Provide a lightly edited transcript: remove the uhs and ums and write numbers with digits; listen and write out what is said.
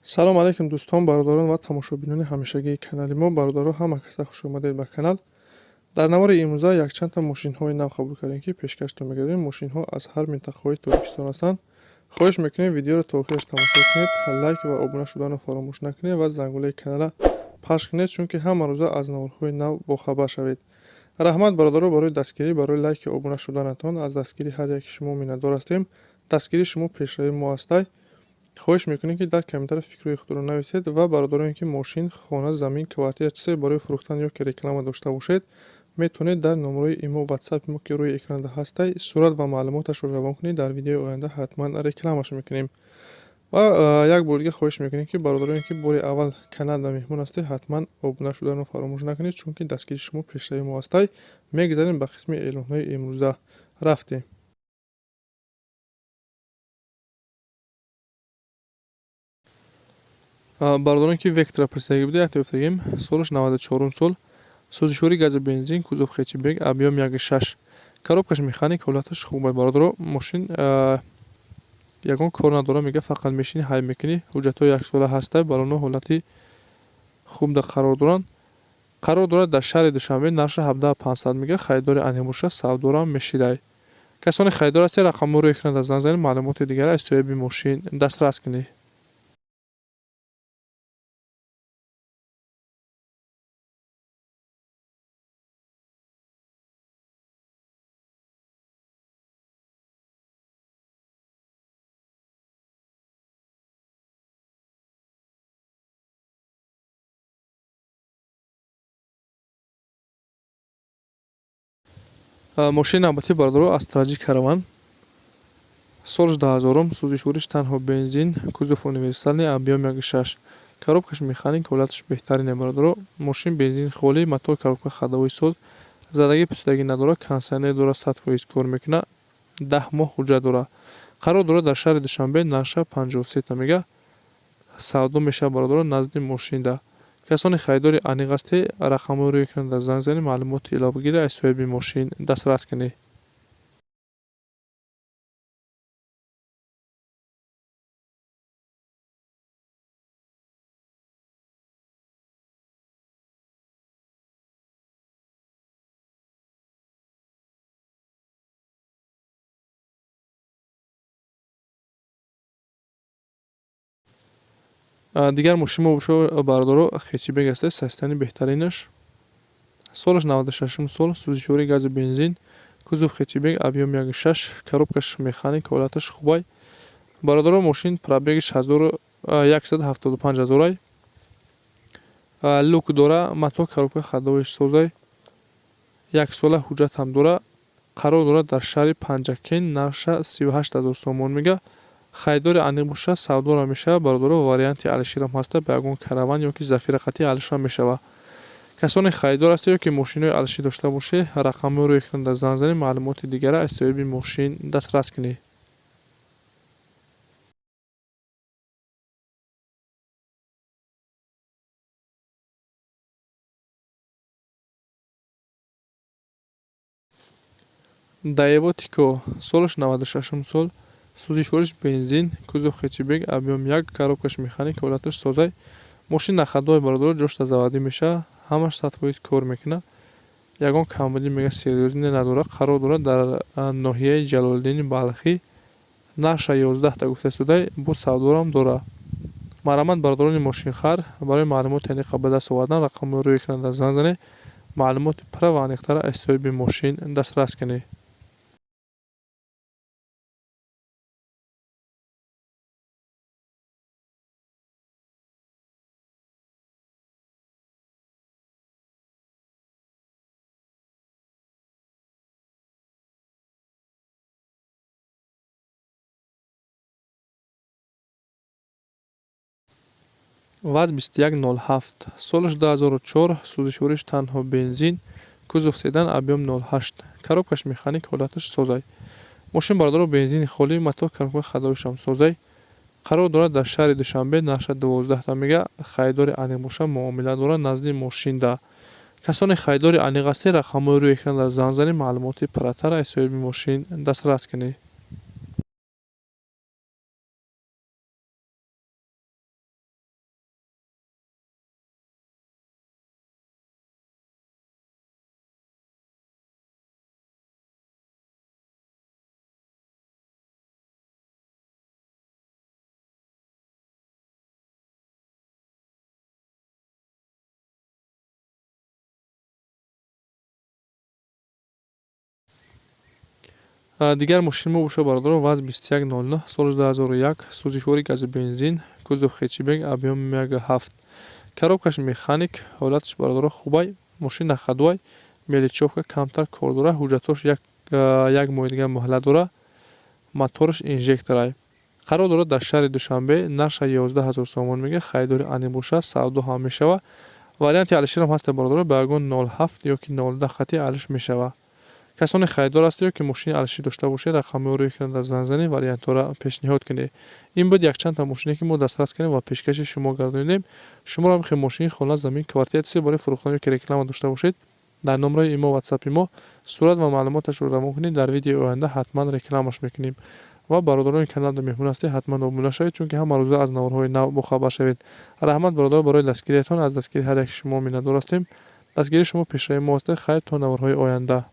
салом алайкум дӯстон, бародарон ва тамошобинони ҳамешагии канали мо. Бародаро ҳама каса хушомадед ба канал. Дар навори имрӯза якчандта мошинҳои нав қабул кардем, ки пешкашро мегардем. Мошинҳо аз ҳар минтақаҳои Тоҷикистон ҳастанд. Хоҳиш мекунем видеоро то охираш тамошо кунед, лайк ва обуна шуданро фаромӯш накунед ва зангулаи канала пахш кунед, чунки ҳама рӯза аз наворҳои нав бохабар шавед. Раҳмат бародаро барои дастгирӣ, барои лайки обуна шуданатон. Аз дастгирии ҳар яки шумо миннатдор ҳастем. Дастгирии шумо пешравии мо ҳастай. хоҳиш мекунем, ки дар комментариё фикрҳои худро нависед ва бародароне ки мошин, хона, замин, квартира чизае барои фурӯхтан ё ки реклама дошта бошед, метавонед дар номерои имо ватсапи мо ки рӯи экранда ҳастай сурат ва маълумоташро равон кунед. Дар видеои оянда ҳатман рекламаш мекунем. Ва як бор дига хоҳиш мекунем, ки бародароне ки бори аввал каналда меҳмон ҳастед, ҳатман обуна шуданро фаромӯш накунед, чунки дастгирии шумо пешравии мо ҳастай. Мегзарем ба қисми эълонҳои имрӯза. Рафтем. Бародароне ки Вектора пурсидаги будед, яфтагим солаш 94 сол, сӯзишворӣ гази бензин, кузов хечибег, объем 1.6, коробкаш механик, ҳолаташ хуб аст. Бародаро мошин ягон кор надора, мега фақат мешини ҳайб мекунӣ. ҳуҷҷатҳои 1 сола ҳастай, балонҳо ҳолати хубда қарор доранд. Қарор дорад дар шаҳри Душанбе, нарша 17500 мега, харидори аниқ боша савдорам мешидай. касоне харидор ҳастед, рақамҳои рӯи экран занг занед, маълумоти дигарро аз соҳиби мошин дастрас кунед. мошини навбатӣ бародаро аз Таҷик Караван, солаш 2000, сӯзишвориш танҳо бензин, кузов универсалный, объем 1.6, коробкаш механик, ҳолаташ беҳтарине. Бародаро мошин бензин холӣ, мотор, коробка ходовой соз, задагӣ пусдагӣ надорад, кондитсионер дорад, 100% кор мекунад, 10 моҳ ҳуҷҷат дорад. қарор дорад дар шаҳри Душанбе, нарша 53 мега, савдо мешавад бародаро назди мошинда. касоне харидори аниқ ҳастед, рақамҳои рӯи экранда занг занед, маълумоти иловагиро аз соҳиби мошин дастрас кунед. дигар мошин мо бошо бародаро хечибег ҳастед, састани беҳтаринаш, солаш 96 сол, сӯзишворӣ гази бензин, кузов хечибег, объем 1.6, коробкаш механик, ҳолаташ хубай. бародаро мошин пробегиш 175 000 люк дора, мотор, коробка ходовоиш созай, 1 сола ҳуҷҷат ҳам дора. қарор дорад дар шаҳри Панҷакен, нарша 38000 сомон мега, харидори аниқ боша савдорам мешавад. бародаро варианти алиширам ҳаста, ба ягон караван ё ки зафира қатӣ алишам мешавад. касоне харидор ҳастед ё ки мошинҳои алишӣ дошта бошед, рақамҳои рӯи экран дар занг занед, маълумоти дигарро аз соҳиби мошин дастрас кунед. Daewoo Tico, солаш 96 сол, сӯзишвориш бензин, кузов хечибег, объем 1, коробкаш механик, ҳолаташ созай. мошин нахаддои бародаро ҷошта заводӣ мешавад, ҳамаш 100% кор мекунад. ягон камбудӣ мега серьёзне надорад. қарор дорад дар ноҳияи Ҷалолиддини Балхӣ, нарша 11 гуфта истодай, бо савдорам дорад. марамат бародарони мошинхар, барои маълумоти аниқа ба даст овардан, рақамҳои рӯи экран дар занг занед, маълумоти пурра ва аниқтарро аз соҳиби мошин дастрас кунед. ВАЗ 2107, солаш 2004, сӯзишвориш танҳо бензин, кузов седан, объем 08, коробкаш механик, ҳолаташ созай. мошин бародаро бензини холӣ, мотор, коробка ходовоишам созай. қарор дорад дар шаҳри Душанбе, нарша 12 мега, харидори аниқ боша муомила дорад назди мошинда. касоне харидори аниқ ҳастед, рақамҳои рӯи экран дар занг занед, маълумоти пурратарро аз соҳиби мошин дастрас кунед. дигар мошини мо бошад бародарон ВАЗ 2100 соли 2001 сӯзишвори гази бензин кузов хечибег объем 1.7 коробкаш механик ҳолаташ бародарон хубай мошина ходвай меличёвка камтар кор дорад ҳуҷҷатош як моҳи дигар муҳлат дорад мотораш инжекторай қарор дорад дар шаҳри Душанбе нарша 11000 сомон мегӯяд харидори анӣ бошад савдо ҳам мешавад варианти алиширам ҳаст бародарон ба ягон 07 ё ки 02 хати алиш мешавад касоне харидор ҳастед ё ки мошини алишӣ дошта бошед рақамҳоро рӯй кунед дар занг занед вариантҳоро пешниҳод кунед ин буд якчандта мошине ки мо дастрас кардем ва пешкаши шумо гардонидем шуморо мехоҳем мошини хона замин квартира чизе барои фурӯхтан ё ки реклама дошта бошед дар номраи имо ватсапи мо сурат ва маълумоташро равон кунед дар видеои оянда ҳатман рекламаш мекунем ва бародарони каналда меҳмон ҳастед ҳатман обуна шавед чунки ҳама рӯза аз наворҳои нав бохабар шавед раҳмат бародарон барои дастгириятон аз дастгирии ҳар яки шумо миннатдор ҳастем дастгирии шумо пешраи мо ҳастед хайр то наворҳои оянда.